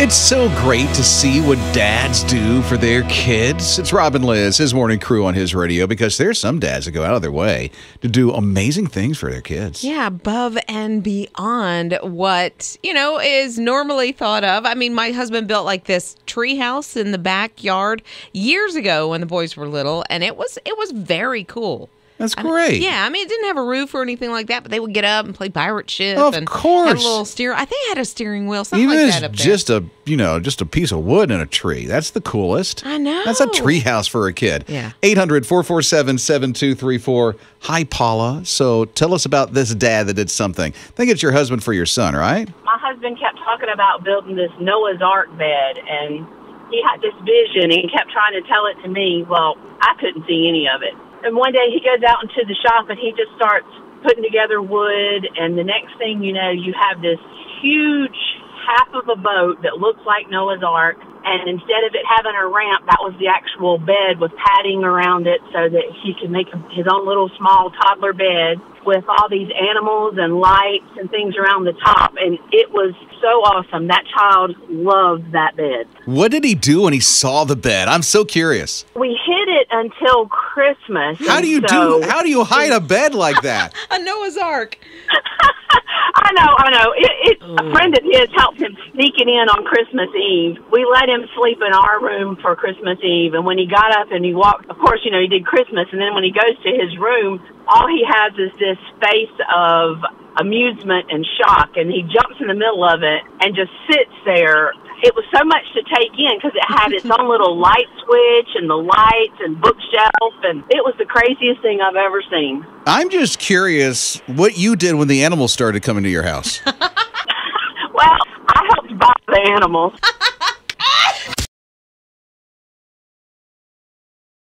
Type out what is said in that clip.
It's so great to see what dads do for their kids. It's Rob and Liz, his morning crew on his radio, because there's some dads that go out of their way to do amazing things for their kids. Yeah, above and beyond what, is normally thought of. I mean, my husband built like this tree house in the backyard years ago when the boys were little, and it was very cool. That's great. It didn't have a roof or anything like that, but they would get up and play pirate ship. Of course. Have a little steer. I think it had a steering wheel, something Even like that up there. Just a piece of wood and a tree. That's the coolest. I know. That's a tree house for a kid. Yeah. 800-447-7234. Hi, Paula. So tell us about this dad that did something. I think it's your husband for your son, right? My husband kept talking about building this Noah's Ark bed, and he had this vision, and he kept trying to tell it to me. Well, I couldn't see any of it. And one day he goes out into the shop and he just starts putting together wood. And the next thing you know, you have this huge half of a boat that looks like Noah's Ark. And instead of it having a ramp, that was the actual bed with padding around it so that he could make his own little small toddler bed with all these animals and lights and things around the top. And it was so awesome. That child loved that bed. What did he do when he saw the bed? I'm so curious. We hid it until Christmas. How do you hide a bed like that? A Noah's Ark. I know. A friend of his helped him sneak it in on Christmas Eve. We let him sleep in our room for Christmas Eve, and when he got up and he walked, of course, he did Christmas, and then when he goes to his room, all he has is this face of amusement and shock, and he jumps in the middle of it and just sits there. It was so much to take in because it had its own little light switch and the lights and bookshelf, and it was the craziest thing I've ever seen. I'm just curious what you did when the animals started coming to your house. Well, I helped buy the animals.